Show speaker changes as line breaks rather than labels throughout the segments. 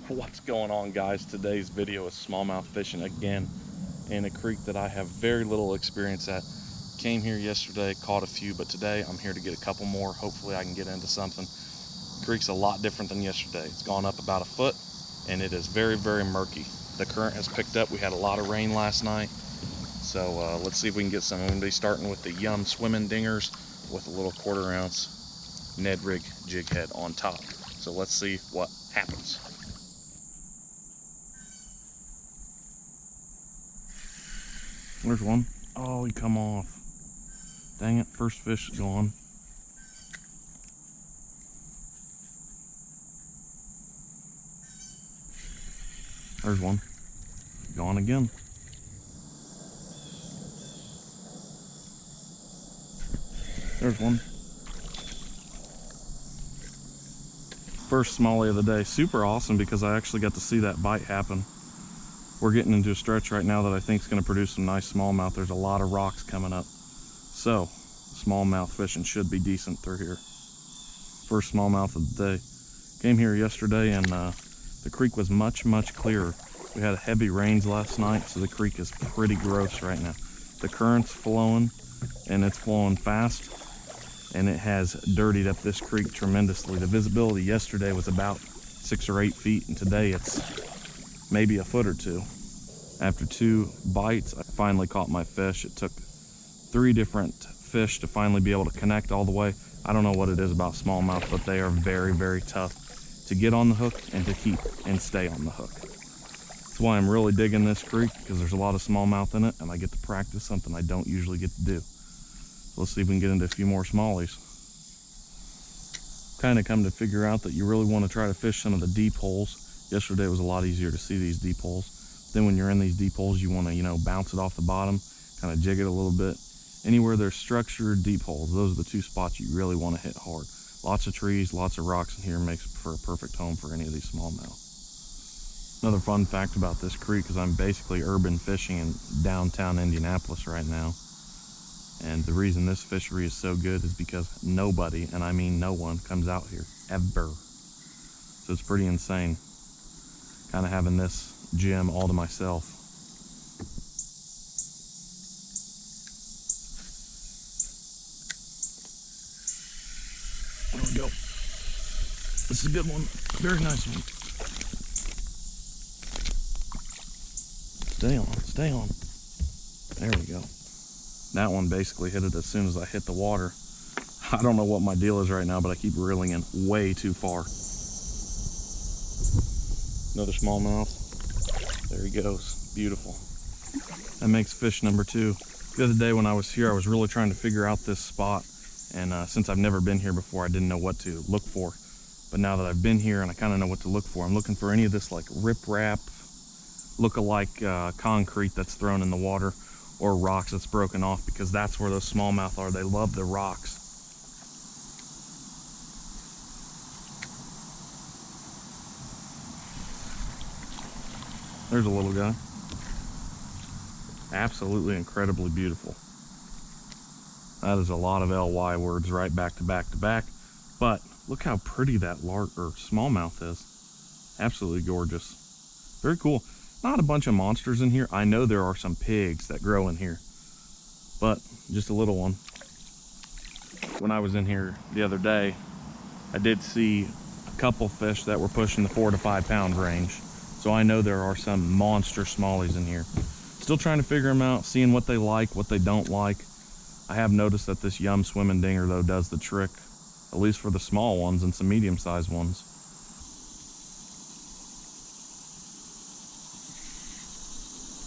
What's going on, guys? Today's video is smallmouth fishing again in a creek that I have very little experience at. Came here yesterday, caught a few, but today I'm here to get a couple more. Hopefully I can get into something. The creek's a lot different than yesterday. It's gone up about a foot and it is very, very murky. The current has picked up. We had a lot of rain last night. So let's see if we can get some. I'm gonna be starting with the Yum swimming dingers with a little 1/4 ounce Ned rig jig head on top. So let's see what happens. There's one. Oh, he come off. Dang it, first fish is gone. There's one. Gone again. There's one. First smallie of the day. Super awesome because I actually got to see that bite happen. We're getting into a stretch right now that I think is going to produce some nice smallmouth. There's a lot of rocks coming up. So, smallmouth fishing should be decent through here. First smallmouth of the day. Came here yesterday and the creek was much, much clearer. We had heavy rains last night, so the creek is pretty gross right now. The current's flowing and it's flowing fast, and it has dirtied up this creek tremendously. The visibility yesterday was about 6 or 8 feet, and today it's maybe a foot or 2. After 2 bites, I finally caught my fish. It took 3 different fish to finally be able to connect all the way. I don't know what it is about smallmouth, but they are very, very tough to get on the hook and to keep and stay on the hook. That's why I'm really digging this creek, because there's a lot of smallmouth in it, and I get to practice something I don't usually get to do. So let's see if we can get into a few more smallies. Kind of come to figure out that you really want to try to fish some of the deep holes. Yesterday it was a lot easier to see these deep holes. Then when you're in these deep holes, you want to, bounce it off the bottom, kind of jig it a little bit. Anywhere there's structured deep holes, those are the 2 spots you really want to hit hard. Lots of trees, lots of rocks in here makes for a perfect home for any of these smallmouth. Another fun fact about this creek is I'm basically urban fishing in downtown Indianapolis right now. And the reason this fishery is so good is because nobody, and I mean no one, comes out here, ever. So it's pretty insane, kind of having this gym all to myself. There we go. This is a good one. Very nice one. Stay on, stay on. There we go. That one basically hit it as soon as I hit the water. I don't know what my deal is right now, but I keep reeling in way too far. Another smallmouth. There he goes. Beautiful. That makes fish number 2. The other day when I was here, I was really trying to figure out this spot. And since I've never been here before, I didn't know what to look for. But now that I've been here and I kind of know what to look for, I'm looking for any of this like riprap, look-alike concrete that's thrown in the water, or rocks that's broken off, because that's where those smallmouth are. They love the rocks. There's a little guy. Absolutely incredibly beautiful. That is a lot of LY words right back to back to back, but look how pretty that smallmouth is. Absolutely gorgeous. Very cool. Not a bunch of monsters in here. I know there are some pigs that grow in here, but just a little one. When I was in here the other day, I did see a couple fish that were pushing the 4 to 5 pound range. So I know there are some monster smallies in here. Still trying to figure them out, seeing what they like, what they don't like. I have noticed that this Yum swimming dinger though does the trick, at least for the small ones and some medium-sized ones.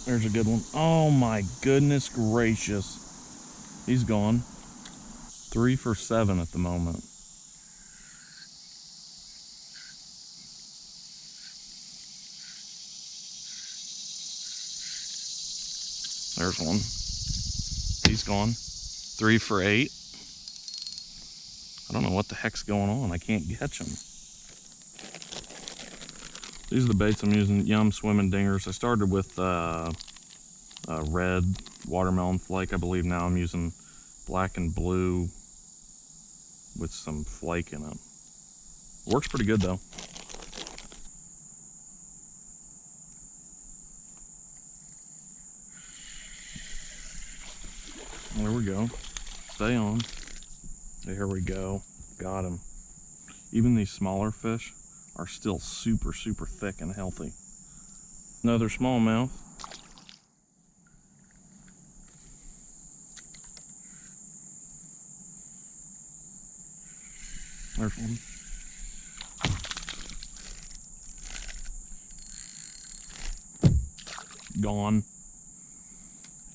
There's a good one. Oh my goodness gracious. He's gone. 3 for 7 at the moment. There's one. He's gone. 3 for 8. I don't know what the heck's going on. I can't catch him. These are the baits I'm using, Yum swimming dingers. I started with red watermelon flake. I believe now I'm using black and blue with some flake in it. Works pretty good though. There we go. Stay on. There we go. Got him. Even these smaller fish are still super, super thick and healthy. Another smallmouth. There's one. Gone.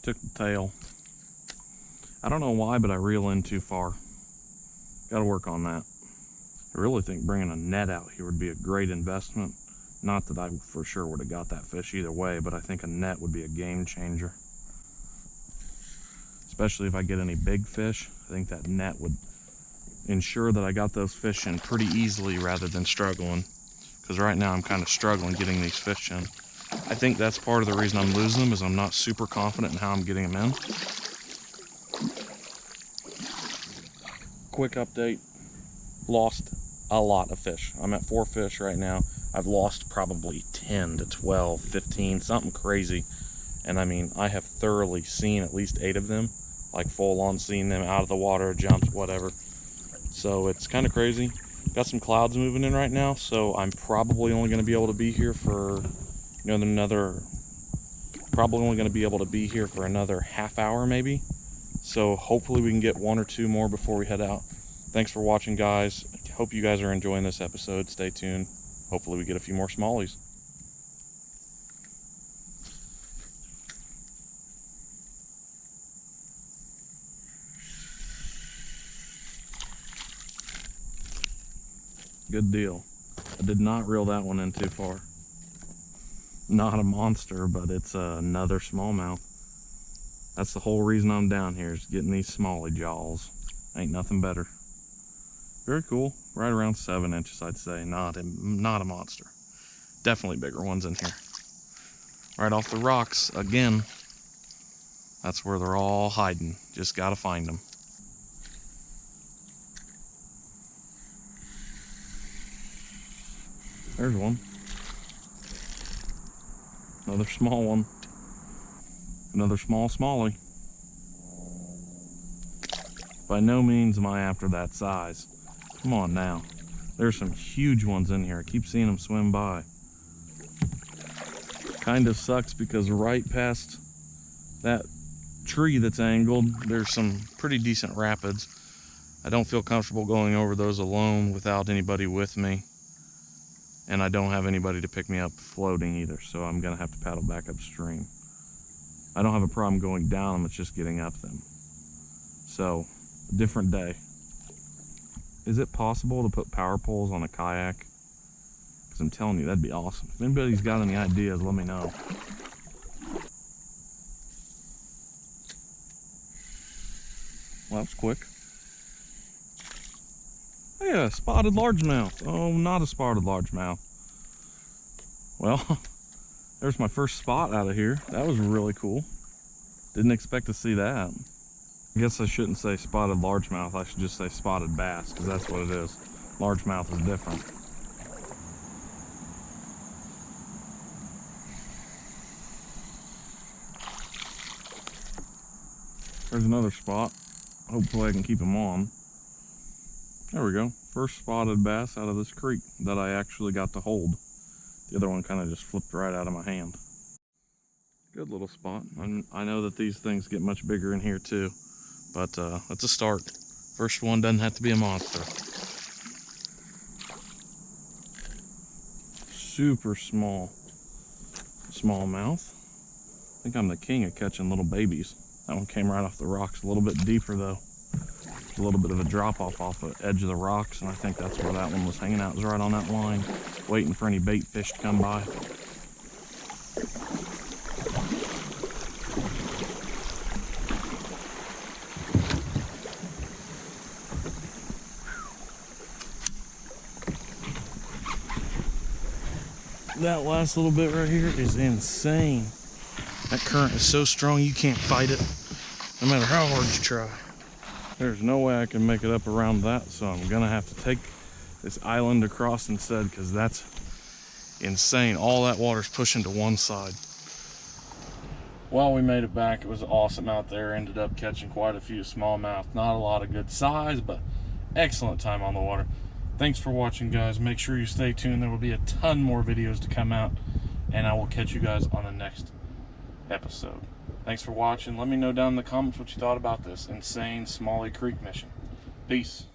Took the tail. I don't know why, but I reel in too far. Got to work on that. I really think bringing a net out here would be a great investment. Not that I for sure would have got that fish either way, but I think a net would be a game changer. Especially if I get any big fish, I think that net would ensure that I got those fish in pretty easily rather than struggling. Because right now I'm kind of struggling getting these fish in. I think that's part of the reason I'm losing them, is I'm not super confident in how I'm getting them in. Quick update. Lost a lot of fish. I'm at 4 fish right now. I've lost probably 10 to 12, 15, something crazy. And I mean, I have thoroughly seen at least 8 of them, like full on seen them out of the water, jumps, whatever. So it's kind of crazy. Got some clouds moving in right now, so I'm probably only going to be able to be here for probably only going to be able to be here for another half hour maybe. So hopefully we can get 1 or 2 more before we head out. Thanks for watching, guys. Hope you guys are enjoying this episode. Stay tuned. Hopefully we get a few more smallies. Good deal. I did not reel that one in too far. Not a monster, but it's another smallmouth. That's the whole reason I'm down here, is getting these smallie jaws. Ain't nothing better. Very cool. Right around 7 inches, I'd say. Not a monster. Definitely bigger ones in here. Right off the rocks again. That's where they're all hiding. Just gotta find them. There's one. Another small one. Another small smallie. By no means am I after that size. Come on now. There's some huge ones in here. I keep seeing them swim by. Kind of sucks because right past that tree that's angled, there's some pretty decent rapids. I don't feel comfortable going over those alone without anybody with me. And I don't have anybody to pick me up floating either, so I'm gonna have to paddle back upstream. I don't have a problem going down them, it's just getting up them. So, a different day. Is it possible to put power poles on a kayak? Because I'm telling you, that'd be awesome. If anybody's got any ideas, let me know. Well, that was quick. Hey, a spotted largemouth. Oh, not a spotted largemouth. Well, there's my first spot out of here. That was really cool. Didn't expect to see that. I guess I shouldn't say spotted largemouth. I should just say spotted bass, because that's what it is. Largemouth is different. There's another spot. Hopefully I can keep them on. There we go. First spotted bass out of this creek that I actually got to hold. The other one kind of just flipped right out of my hand. Good little spot. I know that these things get much bigger in here too, but it's a start. First one doesn't have to be a monster. Super small smallmouth. I think I'm the king of catching little babies. That one came right off the rocks, a little bit deeper though. There's a little bit of a drop off the edge of the rocks, and I think that's where that one was hanging out. It was right on that line, waiting for any bait fish to come by. That last little bit right here is insane. That current is so strong you can't fight it, no matter how hard you try. There's no way I can make it up around that, so I'm gonna have to take this island across instead, because that's insane. All that water's pushing to one side. Well, we made it back. It was awesome out there. Ended up catching quite a few smallmouth. Not a lot of good size, but excellent time on the water. Thanks for watching, guys. Make sure you stay tuned. There will be a ton more videos to come out, and I will catch you guys on the next episode. Thanks for watching. Let me know down in the comments what you thought about this insane Smalley Creek mission. Peace.